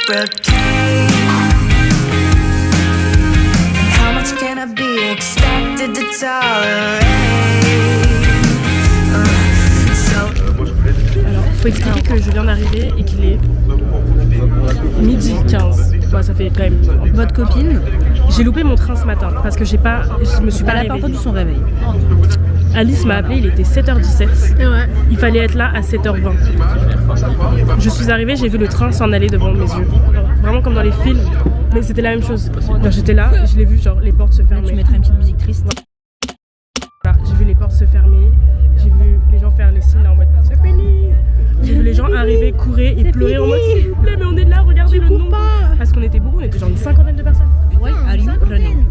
reciprocate. How much can I be expected to tolerate? Alors, faut expliquer que je viens d'arriver et qu'il est midi 15. Ouais, ça fait quand même. Votre copine, J'ai loupé mon train ce matin parce que je me suis pas elle a pas réveillée. entendu son réveil. Alice m'a appelé, il était 7h17. Ouais. Il fallait être là à 7h20. Je suis arrivée, j'ai vu le train s'en aller devant mes yeux. Vraiment comme dans les films, mais c'était la même chose. Quand j'étais là, je l'ai vu, genre les portes se fermer. Tu mettrais une petite musique triste. Voilà, j'ai vu les portes se fermer, j'ai vu les gens faire les signes là en mode c'est fini. J'ai vu les gens arriver, courir et pleurer en mode s'il vous plaît, mais on est là, regardez le nombre. Parce qu'on était beaucoup, on était genre une cinquantaine de personnes. Ouais, are you running?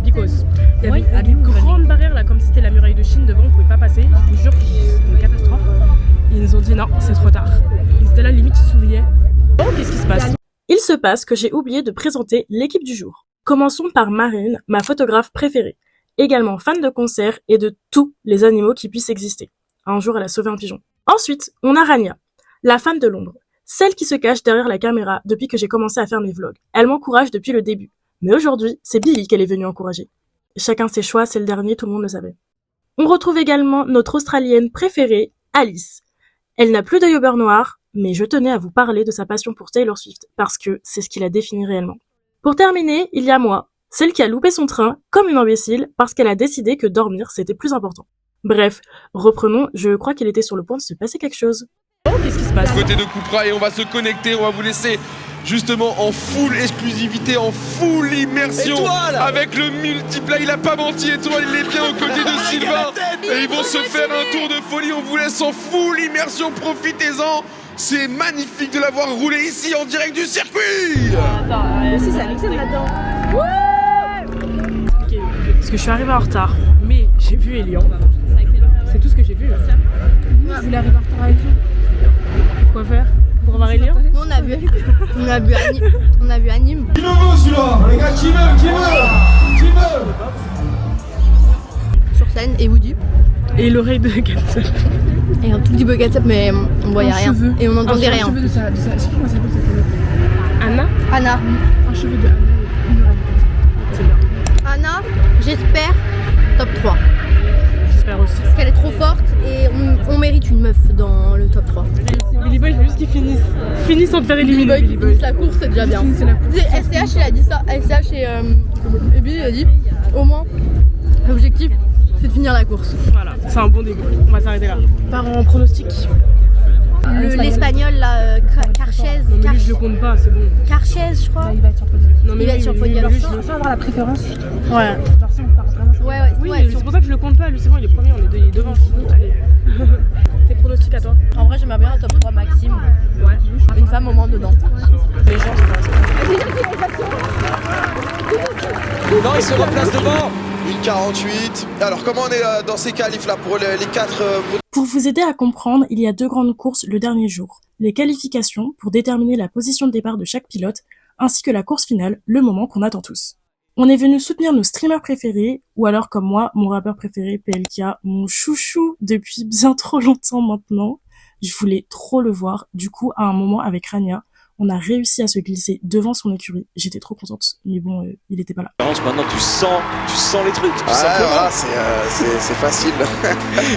Because il y avait Ouais, une grande barrière là, comme si c'était la muraille de Chine devant, on pouvait pas passer. Je vous jure, c'était une catastrophe. Ils nous ont dit non, c'est trop tard. Ils étaient là, limite, ils souriaient. Bon, qu'est-ce qui se passe? Il se passe que j'ai oublié de présenter l'équipe du jour. Commençons par Marine, ma photographe préférée. Également fan de concerts et de tous les animaux qui puissent exister. Un jour, elle a sauvé un pigeon. Ensuite, on a Rania, la fan de l'ombre. Celle qui se cache derrière la caméra depuis que j'ai commencé à faire mes vlogs. Elle m'encourage depuis le début. Mais aujourd'hui, c'est Billy qu'elle est venue encourager. Chacun ses choix, c'est le dernier, tout le monde le savait. On retrouve également notre Australienne préférée, Alice. Elle n'a plus d'œil au beurre noir, mais je tenais à vous parler de sa passion pour Taylor Swift, parce que c'est ce qui la définit réellement. Pour terminer, il y a moi, celle qui a loupé son train comme une imbécile parce qu'elle a décidé que dormir c'était plus important. Bref, reprenons, je crois qu'il était sur le point de se passer quelque chose. Oh, qu'est-ce qui se passe? Côté de Cupra et on va se connecter, on va vous laisser justement en full exclusivité, en full immersion avec le multiplat, il a pas menti, Étoile, il est bien aux côtés de Sylvain et ils vont se faire un tour de folie, on vous laisse en full immersion, profitez-en, c'est magnifique de l'avoir roulé ici en direct du circuit. Aussi, ça mixait là-dedans. Parce que je suis arrivée en retard, mais j'ai vu Elian. C'est tout ce que j'ai vu là. Je voulais arriver en retard avec vous. Quoi faire? Pour voir Elian? Nous on a vu Anime. Qui veut celui-là? Les gars, qui veut? Sur scène et Woody. Et l'oreille de Gatsup. Et un tout petit peu Gatsup mais on voyait rien. Cheveu. Et on n'entendait rien. Un cheveu de sa... Je sais pas comment ça s'appelle cette fille. Anna? Anna. Un cheveu de Anna. C'est bien. Anna, j'espère top 3. J'espère aussi. Parce qu'elle est trop forte et on mérite une meuf dans le top 3. Billy Boy, il faut juste qu'ils finissent. Finissent sans te faire éliminer. Billy Boy, la course c'est déjà bien. C'est la course. SCH il a dit ça. SCH et Billy il a dit au moins l'objectif c'est de finir la course. Voilà, c'est un bon début. On va s'arrêter là. Part en pronostic. L'espagnol là, Carchez. Non mais lui je le compte pas, c'est bon. Carchez je crois. Il va être sur podium. Non mais Il va être sur lui, podium. lui, je le Sans avoir la préférence. Ouais. Genre si on part vraiment sur Ouais, Oui, ouais, c'est pour ça que je le compte pas. Lui c'est bon, il est premier, il est devant. Allez. Tes pronostics à toi? En vrai j'aimerais bien un top 3 Maxime. Ouais. Une femme au moins dedans. Les gens, Non, il se replace devant. 1,48. Alors comment on est dans ces qualifs là pour les 4 Pour vous aider à comprendre, il y a 2 grandes courses le dernier jour. Les qualifications pour déterminer la position de départ de chaque pilote, ainsi que la course finale, le moment qu'on attend tous. On est venu soutenir nos streamers préférés, ou alors comme moi, mon rappeur préféré PLK, mon chouchou depuis bien trop longtemps maintenant. Je voulais trop le voir, du coup à un moment avec Rania, on a réussi à se glisser devant son écurie. J'étais trop contente, mais bon, il était pas là. Maintenant tu sens les trucs, tout simplement. voilà, c'est facile.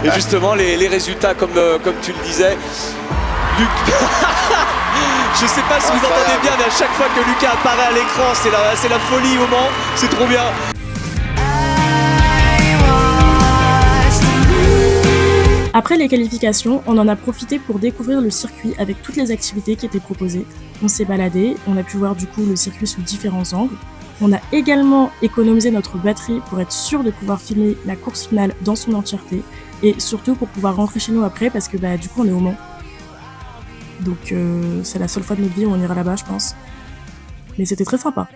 Et justement les résultats comme tu le disais, Luc. Je sais pas si vous entendez bien, mais à chaque fois que Lucas apparaît à l'écran, c'est la folie au moment, c'est trop bien. Après les qualifications, on en a profité pour découvrir le circuit avec toutes les activités qui étaient proposées. On s'est baladé, on a pu voir du coup le circuit sous différents angles. On a également économisé notre batterie pour être sûr de pouvoir filmer la course finale dans son entièreté et surtout pour pouvoir rentrer chez nous après parce que du coup on est au Mans. Donc c'est la seule fois de notre vie où on ira là-bas je pense. Mais c'était très sympa.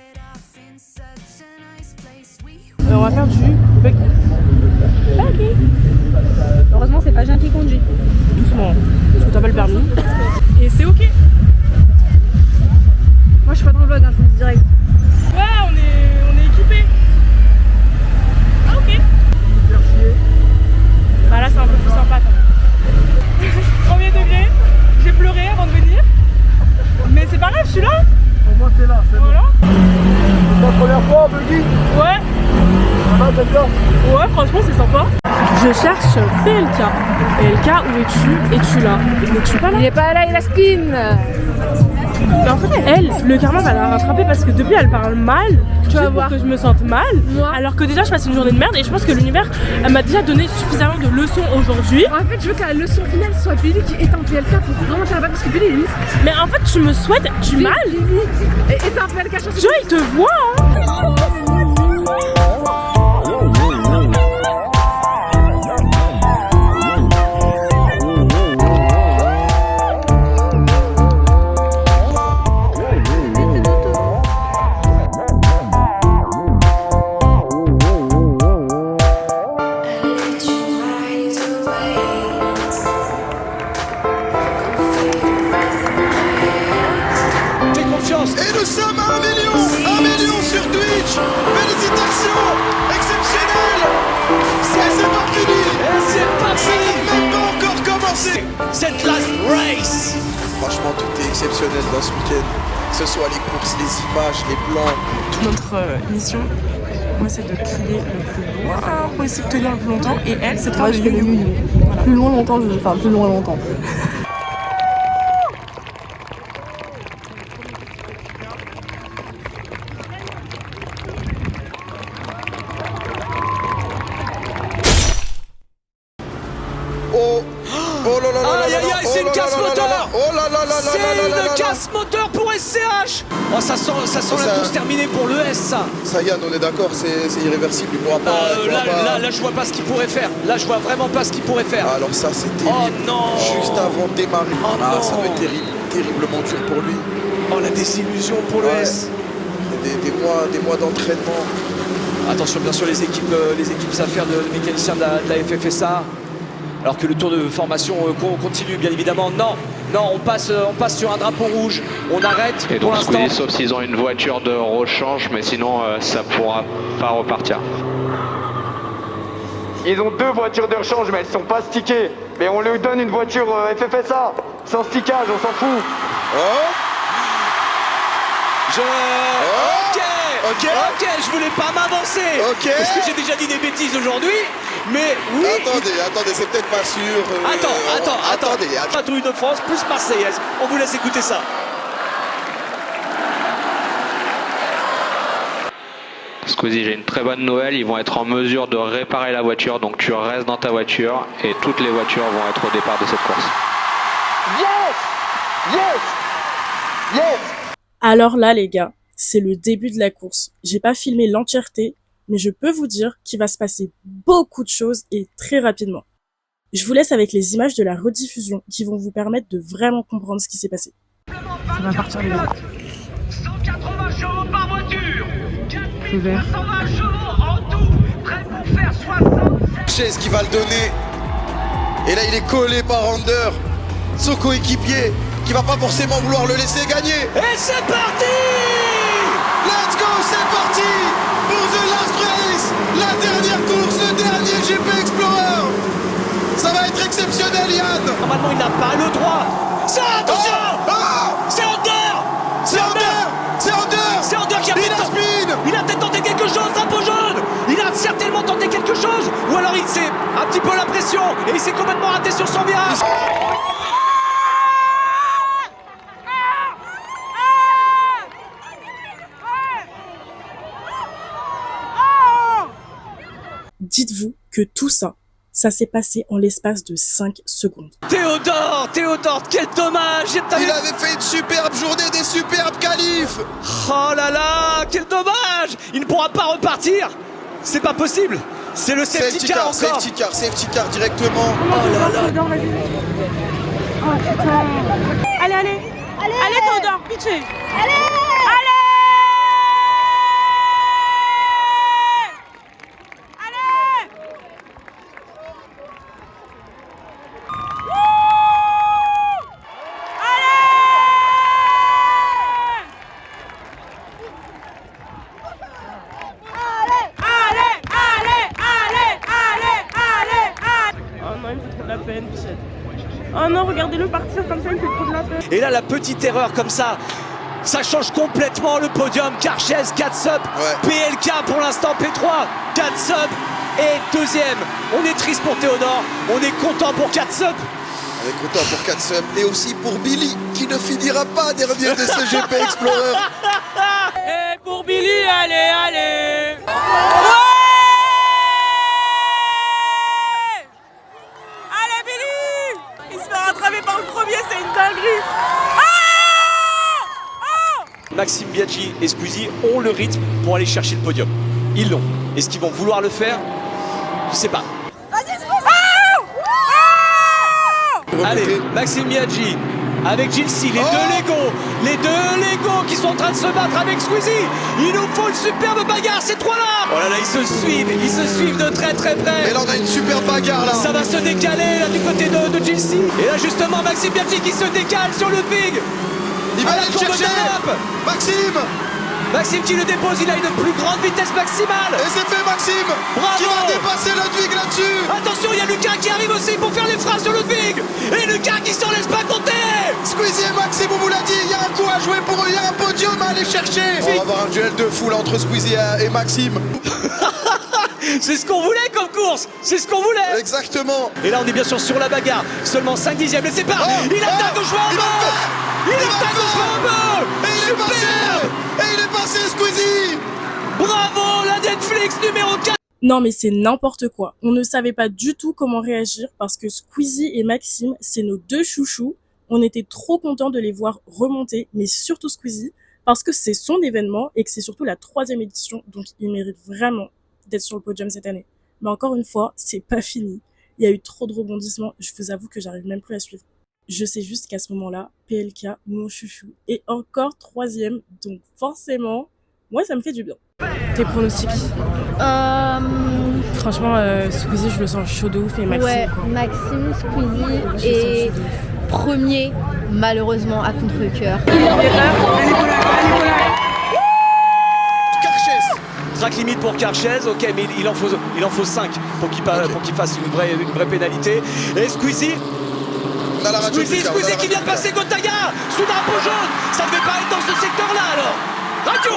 On va faire du buggy. Heureusement, c'est pas Jean qui conduit. Doucement, parce que t'as pas le permis. Et c'est ok. Moi, je suis pas dans le vlog, je vous le dis direct. Ouais, on est équipés. Ah ok. Bah là c'est un peu plus sympa quand même. Premier degré, j'ai pleuré avant de venir. Mais c'est pas grave, je suis là. Ouais. Ouais, franchement, c'est sympa. Je cherche PLK. PLK, où es-tu? Es-tu là? N'es-tu pas là? Il est pas là, il a spin. Mais en fait, elle, le karma va la rattraper parce que depuis, elle parle mal. Tu vas voir que je me sente mal. Moi. Alors que déjà, je passe une journée de merde et je pense que l'univers m'a déjà donné suffisamment de leçons aujourd'hui. En fait, je veux que la leçon finale soit Billy qui est un PLK pour vraiment t'abattre parce que Billy il est Mais en fait, tu me souhaites du mal. est un PLK. Tu vois, il te voit, hein. Et nous sommes à 1 million sur Twitch. Félicitations, exceptionnel. C'est pas fini. C'est pas fini. Ça n'a même pas encore commencé. Cette last race. Franchement, tout est exceptionnel dans ce week-end. Que ce soit les courses, les images, les plans. Notre mission, moi, c'est de crier le plus loin possible, tenir le plus longtemps. Et elle, c'est de faire du you. Voilà. Plus loin longtemps, plus loin longtemps. Oh là là là Aïe là aïe là, aïe, c'est une oh là casse là là moteur. là, oh là là là là C'est là là là une là. casse moteur pour SCH. Oh, ça sent la course terminée pour le S, ça. Ça Yann, on est d'accord, c'est irréversible, il pourra pas. il pourra pas- Là, je vois pas ce qu'il pourrait faire. Là, je vois vraiment pas ce qu'il pourrait faire. Alors ça c'est Oh terrible. non. Juste avant de démarrer. Oh non. Ça va être terrible, terriblement dur pour lui. Oh, la désillusion pour le Ouais. S. Des mois d'entraînement. Attention, bien sûr, les équipes s'affairent de mécaniciens de la FFSA. Alors que le tour de formation continue, bien évidemment. Non, on passe sur un drapeau rouge. On arrête Et pour donc l'instant. Squeezie, sauf s'ils ont une voiture de rechange, mais sinon ça pourra pas repartir. Ils ont 2 voitures de rechange, mais elles sont pas stickées. Mais on leur donne une voiture FFSA, sans stickage, on s'en fout. Oh. Ok, je voulais pas m'avancer. Ok. Parce que j'ai déjà dit des bêtises aujourd'hui. Mais oui. Attendez, c'est peut-être pas sûr. Attendez. Pas Tour de France plus Marseillaise. On vous laisse écouter ça. Squeezie, j'ai une très bonne nouvelle, ils vont être en mesure de réparer la voiture, donc tu restes dans ta voiture et toutes les voitures vont être au départ de cette course. Yes. Alors là, les gars, c'est le début de la course. J'ai pas filmé l'entièreté, mais je peux vous dire qu'il va se passer beaucoup de choses et très rapidement. Je vous laisse avec les images de la rediffusion qui vont vous permettre de vraiment comprendre ce qui s'est passé. Ça va partir, les gars. 180 chevaux par voiture. Feu vert. 120 chevaux en tout. Prêt pour faire 60. Chaise qui va le donner. Et là, il est collé par Under, son coéquipier, qui va pas forcément vouloir le laisser gagner. Et c'est parti. Let's go, c'est parti pour The Last Race, la dernière course, le dernier GP Explorer. Ça va être exceptionnel, Yann. Normalement, il n'a pas le droit. Ça, attention. C'est Under. C'est Under qui a Il a spin. Il a peut-être tenté quelque chose, drapeau jaune. Il a certainement tenté quelque chose. Ou alors il s'est un petit peu la pression et il s'est complètement raté sur son virage. Dites-vous que tout ça s'est passé en l'espace de 5 secondes. Théodore, quel dommage. Il avait fait une superbe journée, des superbes qualifs. Oh là là, quel dommage. Il ne pourra pas repartir. C'est pas possible. C'est le safety car encore. Safety car directement. Oh là là. Allez, Théodore, pitié. Oh non, regardez-le partir comme ça, il me fait trop de la peine. Et là, la petite erreur comme ça, Ça change complètement le podium. Karchez, 4 subs. PLK pour l'instant, P3. 4 subs et deuxième. On est triste pour Théodore. On est content pour 4 subs. On est content pour 4 subs et aussi pour Billy qui ne finira pas dernier de ce GP Explorer. Et pour Billy, allez, allez. Allez Billy! Il se fait rattraper par le premier, c'est une dinguerie! Maxime Biaggi et Squeezie ont le rythme pour aller chercher le podium. Ils l'ont. Est-ce qu'ils vont vouloir le faire? Je sais pas. Allez, Maxime Biaggi avec Gilles, les deux Legos qui sont en train de se battre avec Squeezie. Il nous faut une superbe bagarre, ces trois-là. Oh là là, ils se suivent de très très près. Et là on a une superbe bagarre là. Ça va se décaler là du côté de Gilles. Et là justement Maxime Biaggi qui se décale sur le Big. Il va aller le chercher. Maxime qui le dépose, il a une plus grande vitesse maximale. Et c'est fait Maxime. Bravo. Qui va dépasser Ludwig là-dessus. Attention, il y a Lucas qui arrive aussi pour faire les freins sur Ludwig. Et Lucas qui s'en laisse pas compter. Squeezie et Maxime, on vous l'a dit, il y a un coup à jouer pour eux, il y a un podium à aller chercher. On va avoir un duel de foule entre Squeezie et Maxime. C'est ce qu'on voulait comme course. C'est ce qu'on voulait. Exactement. Et là on est bien sûr sur la bagarre. Seulement 5 dixièmes. Et c'est pas. Il attaque au chemin en bas. Il attaque au chemin en bas. Et il est passé. Et il est passé Squeezie. Bravo la Netflix numéro 4. Non mais c'est n'importe quoi. On ne savait pas du tout comment réagir parce que Squeezie et Maxime, c'est nos deux chouchous. On était trop contents de les voir remonter, mais surtout Squeezie, parce que c'est son événement et que c'est surtout la 3e édition, donc il mérite vraiment d'être sur le podium cette année. Mais encore une fois, c'est pas fini. Il y a eu trop de rebondissements, je vous avoue que j'arrive même plus à suivre. Je sais juste qu'à ce moment-là, PLK, mon chouchou, est encore 3e, donc forcément, moi ça me fait du bien. Tes pronostics? Franchement, Squeezie, je le sens chaud de ouf et Maxime. Ouais, quoi. Maxime, Squeezie et premier, malheureusement, à contre-cœur. Track limite pour Karchez, ok, mais il en faut 5 pour qu'il fasse une vraie pénalité. Et Squeezie, Squeezie qui vient de passer Gotaga sous drapeau jaune. Ça ne devait pas être dans ce secteur-là alors. Radio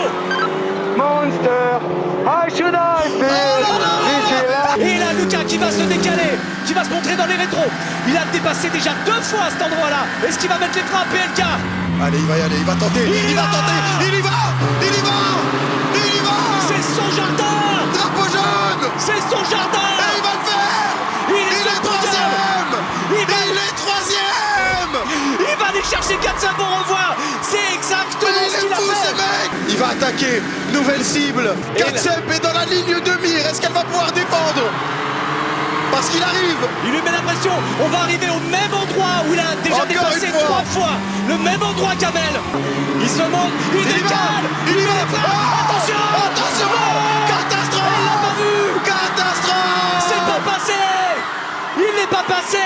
Monster, I should have been. Et là Lucas qui va se décaler, qui va se montrer dans les rétros. Il a dépassé déjà 2 fois à cet endroit-là. Est-ce qu'il va mettre les freins à PLK? Allez, il va y aller, il va tenter, il va tenter, il y va. C'est son jardin. Drapeau jaune. C'est son jardin. Et il va le faire. Il est 3e. Il est 3e. Il va aller chercher 4 subs, on revoit. C'est exactement ce qu'il a fait. Mec. Il va attaquer, nouvelle cible. 4 subs est dans la ligne de mire. Est-ce qu'elle va pouvoir défendre? Parce qu'il arrive. Il lui met la pression. On va arriver au même endroit où il a déjà dépassé 3 fois. Le même endroit qu'Amel. Il se monte, il décale. Il met les freins. Attention. Catastrophe. Il l'a pas vu. Catastrophe. C'est pas passé. Il n'est pas passé.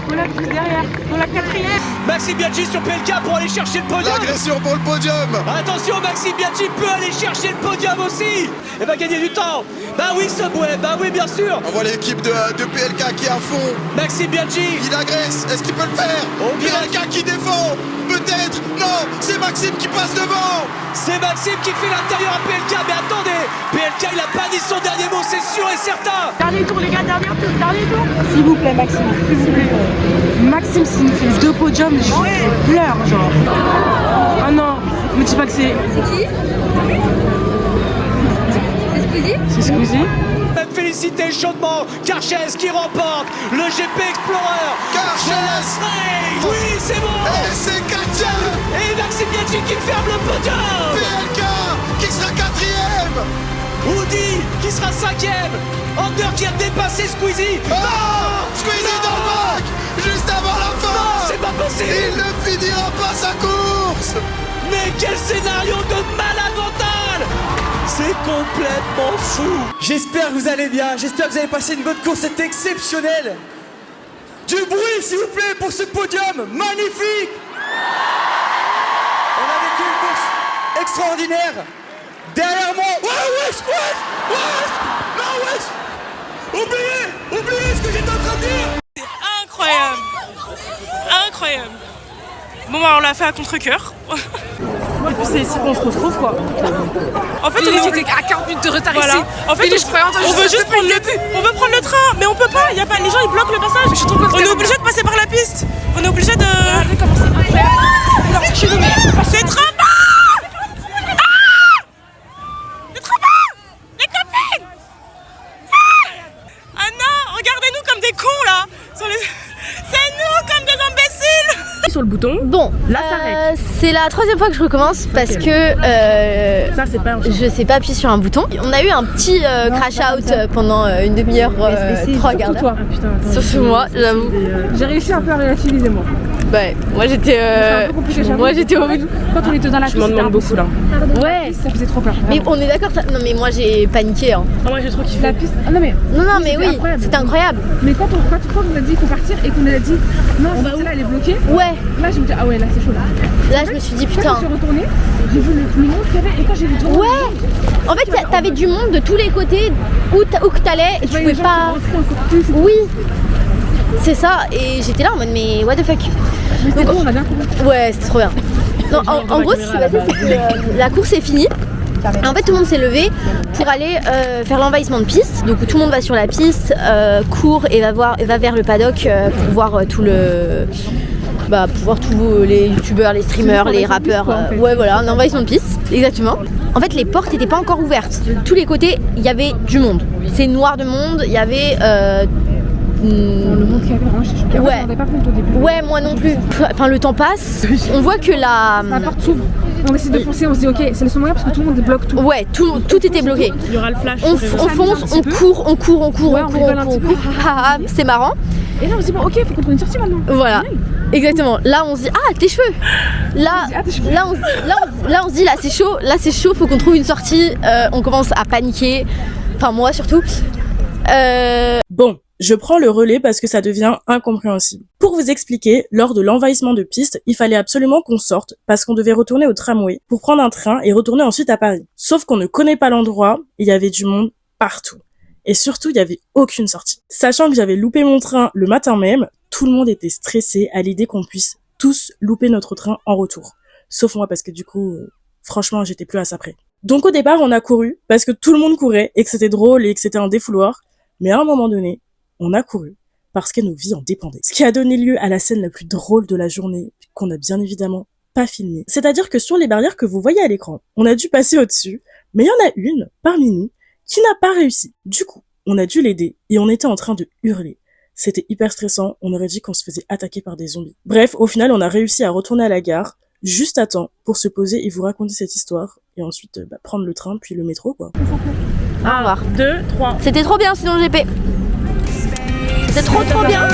On l'a plus derrière, on l'a 4e. Maxime Biaggi sur PLK pour aller chercher le podium. L'agression pour le podium. Attention, Maxime Biaggi peut aller chercher le podium aussi. Et va gagner du temps. Bah oui, Subway, bah oui, bien sûr. On voit l'équipe de PLK qui est à fond. Maxime Biaggi. Il agresse, est-ce qu'il peut le faire? PLK qui défend. Peut-être. Non, c'est Maxime qui passe devant. C'est Maxime qui fait l'intérieur à PLK. Mais attendez, PLK il a pas dit son dernier mot, c'est sûr et certain. Dernier tour les gars, dernier tour. S'il vous plaît Maxime, s'il vous plaît. Maxime s'il fait 2 podiums, je pleure genre. Oh non, me dis pas que c'est... C'est qui? C'est Squeezie? C'est Squeezie. Féliciter chaudement Karchez qui remporte le GP Explorer. Karchez. Oui, c'est bon. Et c'est 4e. Et Maxime Biaggi qui ferme le podium. PLK qui sera 4e. Woody qui sera 5e. Hunter qui a dépassé Squeezie. Squeezie dans le bac juste avant la fin. Non, c'est pas possible. Il ne finira pas sa course. Mais quel scénario de malade mental. C'est complètement fou. J'espère que vous allez bien, j'espère que vous avez passé une bonne course, c'était exceptionnel. Du bruit s'il vous plaît pour ce podium magnifique. On a vécu une course extraordinaire. Derrière moi, wesh. Oubliez ce que j'étais en train de dire. C'est incroyable. Bon bah on l'a fait à contre-cœur. C'est ici qu'on se retrouve quoi. En fait j'étais à 40 minutes de retard voilà. ici. En fait on veut juste prendre on veut prendre le train, mais on peut pas, y a pas, les gens ils bloquent le passage. On est obligé de passer par la piste. On est obligé de... C'est trop bon. C'est trop bon. Les copines. Ah non, regardez-nous comme des cons là. C'est nous comme des imbéciles. Sur le bouton. Bon, là ça règle. C'est la 3e fois que je recommence parce que ça, c'est pas je sais pas appuyer sur un bouton. On a eu un petit crash out pendant une demi-heure, 3 quarts d'heure. Surtout moi, j'avoue. J'ai réussi un peu à relativiser moi. Ouais, moi j'étais au bout. Quand on était dans la piste, je m'en demande beaucoup là. Ouais, ça faisait trop peur. Mais on est d'accord, non mais moi j'ai paniqué hein. Ah, moi j'ai trop kiffé. La piste. Ah, non mais oui, c'était incroyable. Mais quand on a dit qu'il faut partir et qu'on a dit non, on va où là, elle est bloquée. Ouais. Là je me dis ah ouais là c'est chaud là. Là je me suis dit putain. Quand je suis retournée, j'ai vu le monde qu'il y avait et quand j'ai vu tout le monde. Ouais. En fait t'avais du monde de tous les côtés où que t'allais et tu pouvais pas. Oui. C'est ça et j'étais là en mode mais what the fuck. Mais bon, on a bien compris. Ouais, c'était trop bien. Non, en gros, ce qui s'est passé, c'est que la course est finie. Et en fait, tout le monde s'est levé pour aller faire l'envahissement de piste. Donc, tout le monde va sur la piste, court et va vers le paddock pour voir tous les youtubeurs, les streamers, les rappeurs. Ouais, voilà, un envahissement de piste, exactement. En fait, les portes n'étaient pas encore ouvertes. De tous les côtés, il y avait du monde. C'est noir de monde. Il y avait le monde qu'il y avait, vraiment, je suis choquée. Ouais. On n'avait pas compte au début. Ouais, moi non plus. Enfin, le temps passe. On voit que la porte s'ouvre. On essaie de foncer, on se dit ok, c'est le seul moyen parce que tout le monde bloque tout. Ouais, tout était bloqué. Il y aura le flash. On fonce, on court. C'est marrant. Et là on se dit bon ok, faut qu'on trouve une sortie maintenant. Voilà. Exactement. Là on se dit ah tes cheveux. Là on se dit là c'est chaud, faut qu'on trouve une sortie. On commence à paniquer. Enfin moi surtout. Bon. Je prends le relais parce que ça devient incompréhensible. Pour vous expliquer, lors de l'envahissement de piste, il fallait absolument qu'on sorte parce qu'on devait retourner au tramway pour prendre un train et retourner ensuite à Paris. Sauf qu'on ne connaît pas l'endroit et il y avait du monde partout. Et surtout, il n'y avait aucune sortie. Sachant que j'avais loupé mon train le matin même, tout le monde était stressé à l'idée qu'on puisse tous louper notre train en retour. Sauf moi parce que du coup, franchement, j'étais plus à ça près. Donc au départ, on a couru parce que tout le monde courait et que c'était drôle et que c'était un défouloir. Mais à un moment donné, on a couru parce que nos vies en dépendaient. Ce qui a donné lieu à la scène la plus drôle de la journée, qu'on a bien évidemment pas filmée. C'est-à-dire que sur les barrières que vous voyez à l'écran, on a dû passer au-dessus, mais il y en a une, parmi nous, qui n'a pas réussi. Du coup, on a dû l'aider et on était en train de hurler. C'était hyper stressant, on aurait dit qu'on se faisait attaquer par des zombies. Bref, au final, on a réussi à retourner à la gare, juste à temps pour se poser et vous raconter cette histoire, et ensuite prendre le train puis le métro quoi. Au revoir. 2, 3. C'était trop bien sinon le GP. C'est trop bien.